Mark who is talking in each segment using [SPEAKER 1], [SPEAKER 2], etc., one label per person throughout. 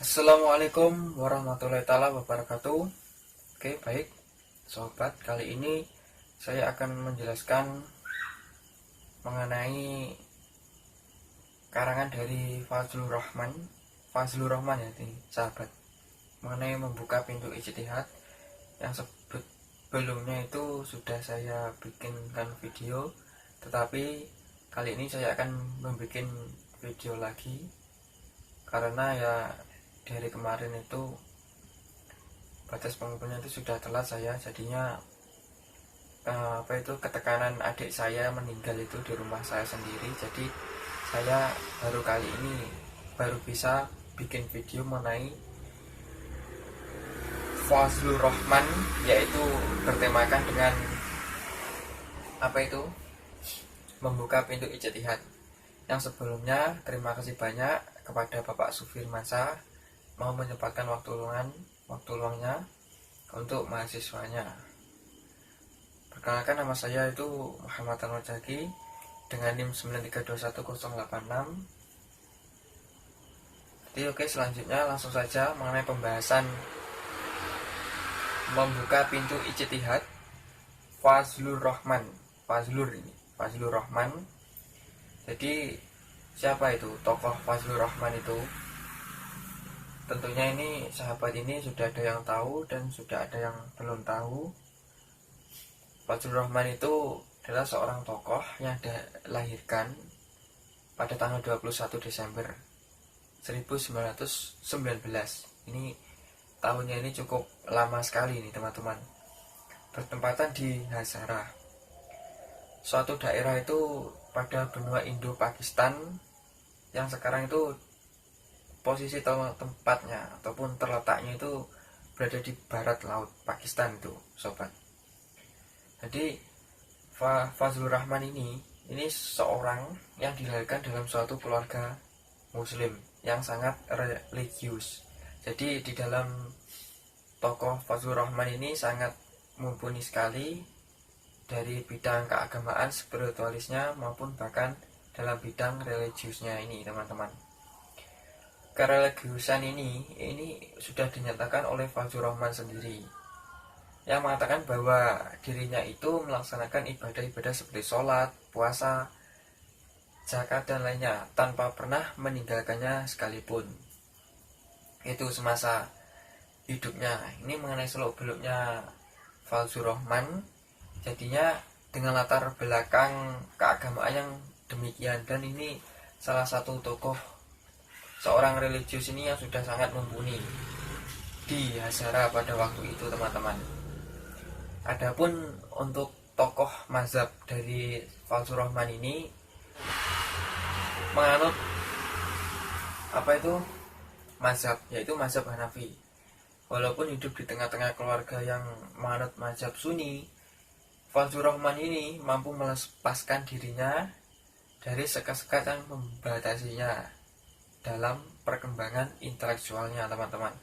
[SPEAKER 1] Assalamualaikum warahmatullahi taala wabarakatuh. Oke, baik sobat, kali ini saya akan menjelaskan mengenai karangan dari Fazlur Rahman ya ini sahabat, mengenai membuka pintu ijtihad yang sebelumnya itu sudah saya bikinkan video, tetapi kali ini saya akan membuat video lagi karena ya dari kemarin itu batas pengumpulnya itu sudah telat saya, jadinya ketekanan adik saya meninggal itu di rumah saya sendiri, jadi saya kali ini baru bisa bikin video mengenai Fazlur Rahman, yaitu bertemakan dengan membuka pintu ijtihad. Yang sebelumnya terima kasih banyak kepada Bapak Sufirmansa mau menyempatkan waktu luangnya untuk mahasiswanya. Perkenalkan, nama saya itu Muhammad Anwar Jaki dengan NIM 9321086. Jadi oke, selanjutnya langsung saja mengenai pembahasan membuka pintu ijtihad Fazlur Rahman. Fazlur Rahman. Jadi siapa itu tokoh Fazlur Rahman itu? Tentunya ini sahabat ini sudah ada yang tahu dan sudah ada yang belum tahu. Fazlur Rahman itu adalah seorang tokoh yang dilahirkan pada tanggal 21 Desember 1919. Ini tahunnya ini cukup lama sekali nih teman-teman. Bertempatan di Hazara, suatu daerah itu pada benua Indo-Pakistan yang sekarang itu posisi tempatnya ataupun terletaknya itu berada di barat laut Pakistan itu sobat. Jadi Fazlur Rahman ini seorang yang dilahirkan dalam suatu keluarga muslim yang sangat religius. Jadi di dalam tokoh Fazlur Rahman ini sangat mumpuni sekali dari bidang keagamaan, spiritualisnya maupun bahkan dalam bidang religiusnya ini teman-teman. Kereligiusan ini sudah dinyatakan oleh Fazlur Rahman sendiri, yang mengatakan bahwa dirinya itu melaksanakan ibadah-ibadah seperti sholat, puasa, zakat dan lainnya tanpa pernah meninggalkannya sekalipun. Itu semasa hidupnya. Ini mengenai seluk beluknya Fazlur Rahman. Jadinya dengan latar belakang keagamaan yang demikian, dan ini salah satu tokoh seorang religius ini yang sudah sangat mumpuni di Hazara pada waktu itu teman-teman. Adapun untuk tokoh mazhab dari Fazlur Rahman ini menganut mazhab, yaitu mazhab Hanafi. Walaupun hidup di tengah-tengah keluarga yang menganut mazhab Sunni, Fazlur Rahman ini mampu melepaskan dirinya dari sekat-sekat yang membatasinya dalam perkembangan intelektualnya teman-teman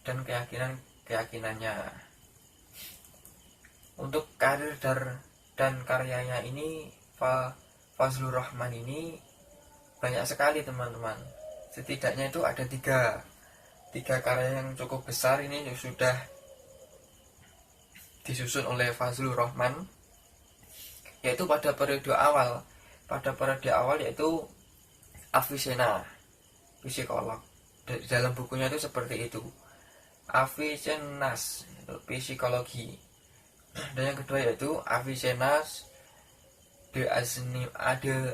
[SPEAKER 1] dan keyakinannya. Untuk karir dan karyanya ini, Fazlur Rahman ini banyak sekali teman-teman. Setidaknya itu ada tiga karya yang cukup besar ini sudah disusun oleh Fazlur Rahman, yaitu pada periode awal yaitu Avicenna, psikolog. Di dalam bukunya itu seperti itu, Avicenna's psikologi. Dan yang kedua yaitu Avicenna de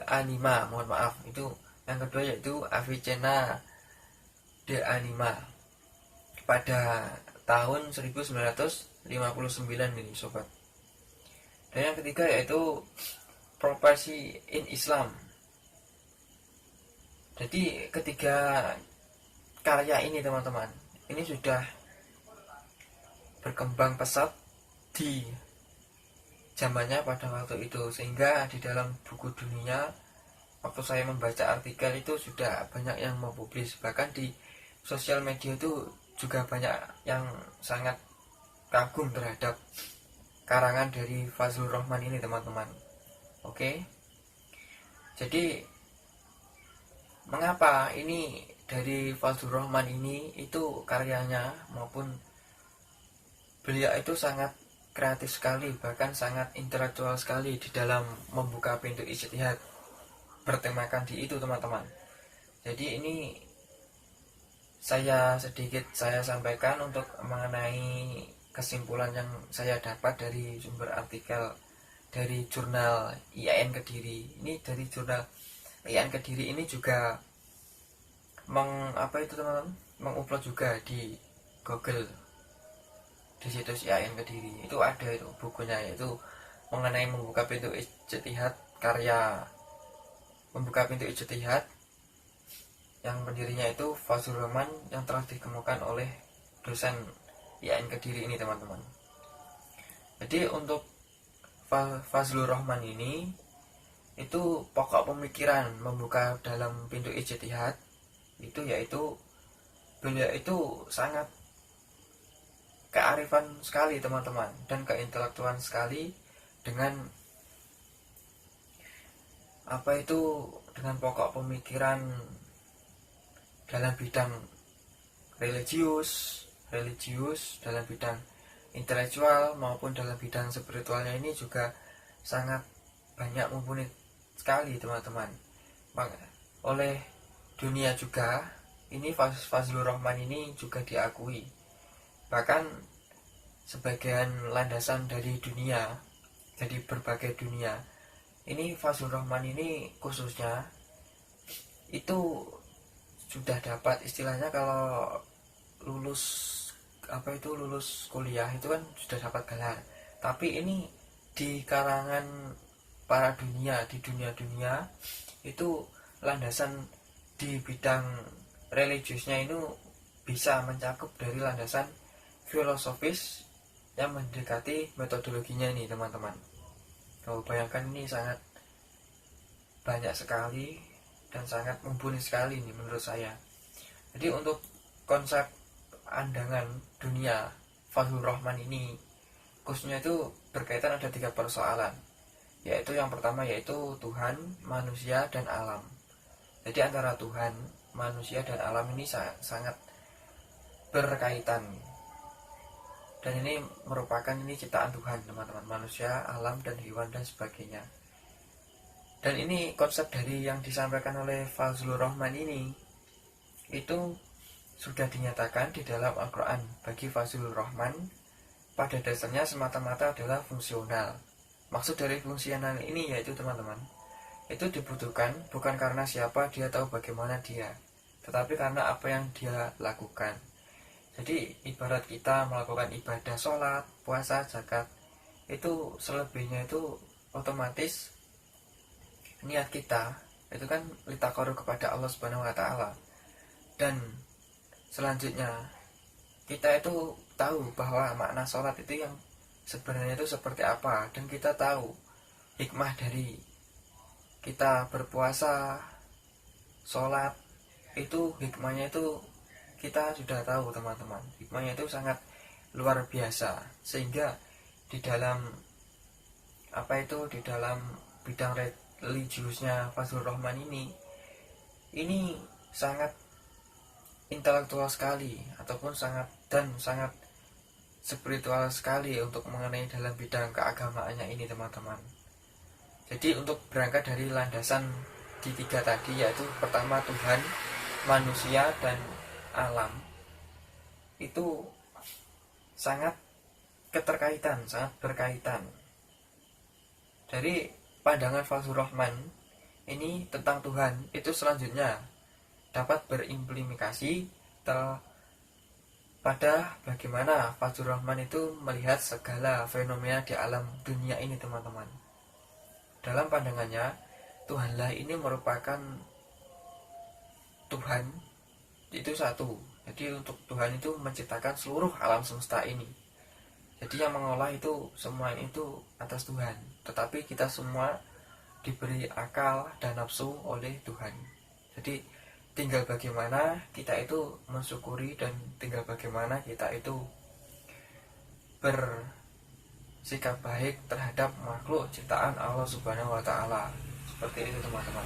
[SPEAKER 1] Anima, mohon maaf, itu yang kedua yaitu Avicenna de Anima pada tahun 1959 ini sobat. Dan yang ketiga yaitu Prophecy in Islam. Jadi ketiga karya ini teman-teman, ini sudah berkembang pesat di zamannya pada waktu itu, sehingga di dalam buku dunia waktu saya membaca artikel itu sudah banyak yang mempublis, bahkan di sosial media itu juga banyak yang sangat kagum terhadap karangan dari Fazlur Rahman ini teman-teman. Oke, jadi mengapa ini dari Fazlur Rahman ini itu karyanya maupun beliau itu sangat kreatif sekali, bahkan sangat intelektual sekali di dalam membuka pintu ijtihad bertemakan di itu teman-teman. Jadi ini saya sampaikan untuk mengenai kesimpulan yang saya dapat dari sumber artikel dari jurnal IAIN Kediri. Ini dari jurnal IAIN Kediri ini juga mengupload juga di Google, di situs IAIN Kediri itu ada itu bukunya, yaitu mengenai membuka pintu ijtihad, karya membuka pintu ijtihad yang pendirinya itu Fazlur Rahman yang telah dikemukakan oleh dosen IAIN Kediri ini teman-teman. Jadi untuk Fazlur Rahman ini itu pokok pemikiran membuka dalam pintu ijtihad itu yaitu beliau itu sangat kearifan sekali teman-teman, dan keintelektualan sekali dengan dengan pokok pemikiran dalam bidang religius, dalam bidang intelektual maupun dalam bidang spiritualnya ini juga sangat banyak mumpuni sekali teman-teman. Oleh dunia juga ini Fazlur Rahman ini juga diakui, bahkan sebagian landasan dari dunia, jadi berbagai dunia ini Fazlur Rahman ini khususnya itu sudah dapat istilahnya kalau lulus kuliah itu kan sudah dapat gelar, tapi ini di kalangan para dunia, di dunia itu landasan di bidang religiusnya itu bisa mencakup dari landasan filosofis yang mendekati metodologinya ini teman-teman. Kalau bayangkan ini sangat banyak sekali dan sangat mumpuni sekali ini menurut saya. Jadi untuk konsep andangan dunia Fazlur Rahman ini khususnya itu berkaitan ada 3 persoalan, yaitu yang pertama yaitu Tuhan, manusia, dan alam. Jadi antara Tuhan, manusia, dan alam ini sangat berkaitan, dan ini merupakan ciptaan Tuhan teman-teman, manusia, alam, dan hewan dan sebagainya. Dan ini konsep dari yang disampaikan oleh Fazlur Rahman ini itu sudah dinyatakan di dalam Al-Quran. Bagi Fazlur Rahman pada dasarnya semata-mata adalah fungsional. Maksud dari fungsional ini yaitu teman-teman, itu dibutuhkan bukan karena siapa dia atau bagaimana dia, tetapi karena apa yang dia lakukan. Jadi ibarat kita melakukan ibadah sholat, puasa, zakat, itu selebihnya itu otomatis niat kita itu kan litaqarrub kepada Allah Subhanahu wa taala. Dan selanjutnya kita itu tahu bahwa makna sholat itu yang sebenarnya itu seperti apa, dan kita tahu hikmah dari kita berpuasa, sholat itu hikmahnya itu kita sudah tahu teman-teman. Hikmahnya itu sangat luar biasa, sehingga di dalam di dalam bidang religiusnya Fazlur Rahman ini sangat intelektual sekali ataupun sangat spiritual sekali untuk mengenai dalam bidang keagamaannya ini teman-teman. Jadi untuk berangkat dari landasan di 3 tadi, yaitu pertama Tuhan, manusia, dan alam, itu sangat sangat berkaitan. Dari pandangan Fazlur Rahman ini tentang Tuhan itu selanjutnya dapat berimplikasi pada bagaimana Fazlur Rahman itu melihat segala fenomena di alam dunia ini teman-teman. Dalam pandangannya, Tuhanlah ini merupakan Tuhan itu satu. Jadi untuk Tuhan itu menciptakan seluruh alam semesta ini. Jadi yang mengolah itu semua itu atas Tuhan, tetapi kita semua diberi akal dan nafsu oleh Tuhan. Jadi tinggal bagaimana kita itu mensyukuri, dan tinggal bagaimana kita itu bersikap baik terhadap makhluk ciptaan Allah Subhanahu wa taala. Seperti itu teman-teman.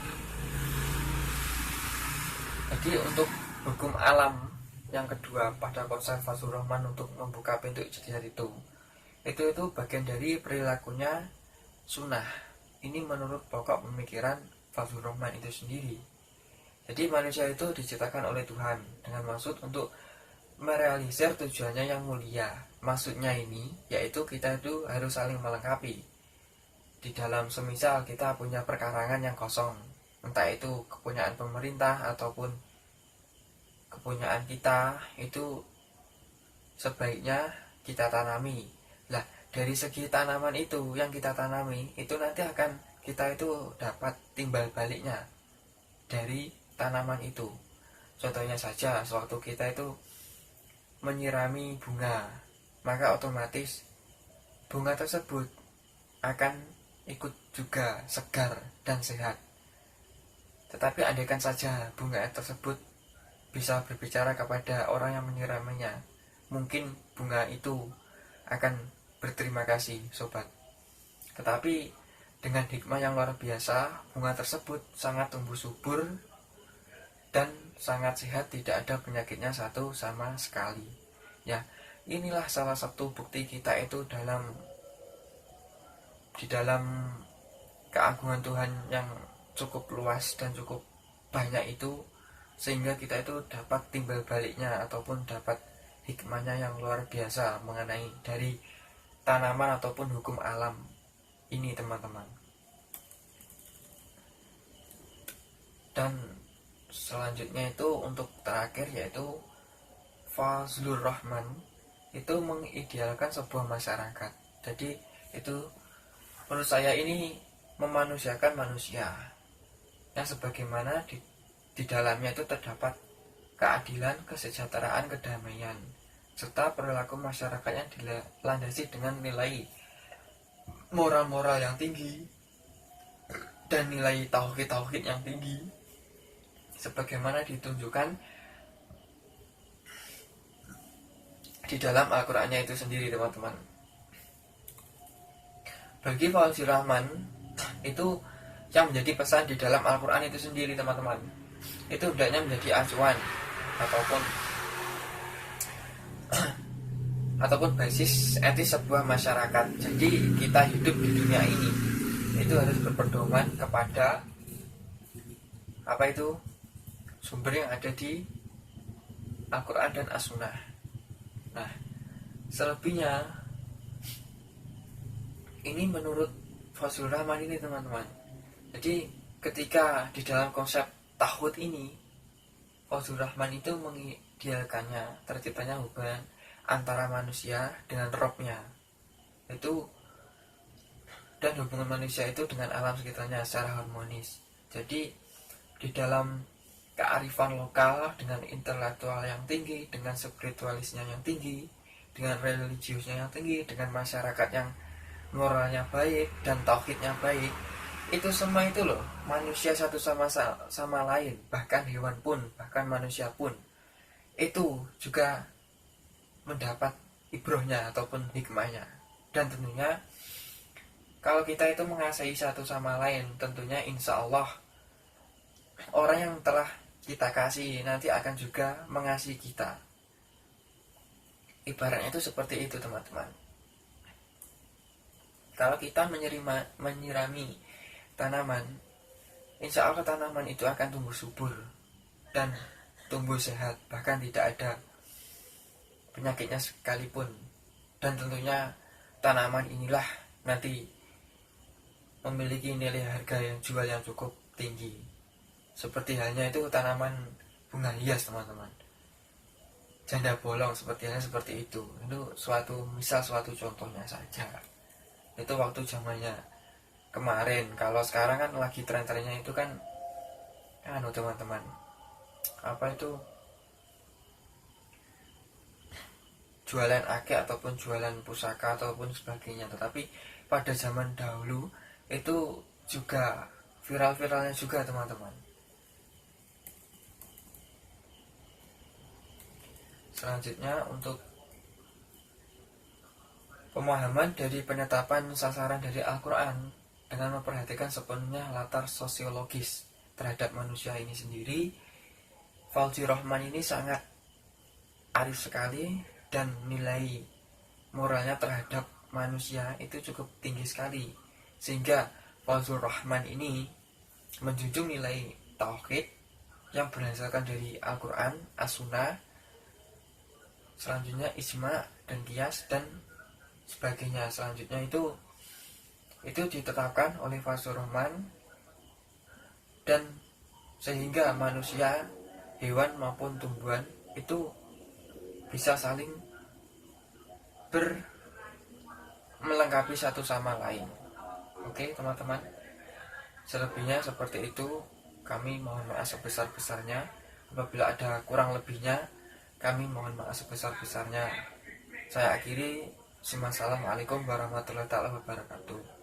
[SPEAKER 1] Jadi untuk hukum alam yang kedua pada konsep Fazlur Rahman untuk membuka pintu ijtihad itu bagian dari perilakunya sunnah. Ini menurut pokok pemikiran Fazlur Rahman itu sendiri. Jadi manusia itu diciptakan oleh Tuhan dengan maksud untuk merealisir tujuannya yang mulia. Maksudnya ini yaitu kita itu harus saling melengkapi. Di dalam semisal kita punya perkarangan yang kosong, entah itu kepunyaan pemerintah ataupun kepunyaan kita, itu sebaiknya kita tanami. Lah, dari segi tanaman itu yang kita tanami itu nanti akan kita itu dapat timbal baliknya dari tanaman itu. Contohnya saja, sewaktu kita itu menyirami bunga, maka otomatis bunga tersebut akan ikut juga segar dan sehat. Tetapi andaikan saja bunga tersebut bisa berbicara kepada orang yang menyiraminya, mungkin bunga itu akan berterima kasih, sobat. Tetapi dengan hikmah yang luar biasa, bunga tersebut sangat tumbuh subur dan sangat sehat, tidak ada penyakitnya satu sama sekali. Ya, inilah salah satu bukti kita itu di dalam keagungan Tuhan yang cukup luas dan cukup banyak itu, sehingga kita itu dapat timbal baliknya ataupun dapat hikmahnya yang luar biasa mengenai dari tanaman ataupun hukum alam ini, teman-teman. Dan selanjutnya itu untuk terakhir yaitu Fazlur Rahman itu mengidealkan sebuah masyarakat. Jadi itu menurut saya ini memanusiakan manusia yang sebagaimana di dalamnya itu terdapat keadilan, kesejahteraan, kedamaian, serta perilaku masyarakat yang dilandasi dengan nilai moral-moral yang tinggi dan nilai tauhid yang tinggi, sebagaimana ditunjukkan di dalam Al-Qur'annya itu sendiri, teman-teman. Bagi Fazlur Rahman itu yang menjadi pesan di dalam Al-Qur'an itu sendiri, teman-teman, itu hendaknya menjadi acuan ataupun basis etis sebuah masyarakat. Jadi kita hidup di dunia ini itu harus berpedoman kepada apa itu sumber yang ada di Al-Quran dan As-Sunnah. Nah, selebihnya ini menurut Fazlur Rahman ini, teman-teman. Jadi ketika di dalam konsep tauhid ini, Fazlur Rahman itu mengidealkannya terciptanya hubungan antara manusia dengan Robnya itu, dan hubungan manusia itu dengan alam sekitarnya secara harmonis. Jadi di dalam kearifan lokal dengan intelektual yang tinggi, dengan spiritualisnya yang tinggi, dengan religiusnya yang tinggi, dengan masyarakat yang moralnya baik dan tauhidnya baik, itu semua itu loh, manusia satu sama lain, bahkan hewan pun, bahkan manusia pun, itu juga mendapat ibrohnya ataupun hikmahnya. Dan tentunya kalau kita itu mengasihi satu sama lain, tentunya insya Allah orang yang telah kita kasih nanti akan juga mengasihi kita. Ibaratnya itu seperti itu, teman-teman. Kalau kita menyirami tanaman, insya Allah tanaman itu akan tumbuh subur dan tumbuh sehat, bahkan tidak ada penyakitnya sekalipun. Dan tentunya tanaman inilah nanti memiliki nilai harga yang jual yang cukup tinggi. Seperti halnya itu tanaman bunga hias, teman-teman. Janda bolong seperti itu. Itu suatu contohnya saja. Itu waktu zamannya kemarin. Kalau sekarang kan lagi tren-trennya itu kan teman-teman, apa itu, jualan akik ataupun jualan pusaka ataupun sebagainya. Tetapi pada zaman dahulu itu juga viral-viralnya juga, teman-teman. Selanjutnya untuk pemahaman dari penetapan sasaran dari Al-Quran dengan memperhatikan sepenuhnya latar sosiologis terhadap manusia ini sendiri, Fauzi Rahman ini sangat arif sekali dan nilai moralnya terhadap manusia itu cukup tinggi sekali, sehingga Fauzi Rahman ini menjunjung nilai tauhid yang berdasarkan dari Al-Quran, As-Sunnah, selanjutnya ijma dan qiyas dan sebagainya. Selanjutnya itu ditetapkan oleh Fauzi Rahman, dan sehingga manusia, hewan maupun tumbuhan itu bisa saling melengkapi satu sama lain. Oke teman-teman, selebihnya seperti itu. Kami mohon maaf sebesar-besarnya. Apabila ada kurang lebihnya, kami mohon maaf sebesar-besarnya. Saya akhiri. Assalamualaikum warahmatullahi wabarakatuh.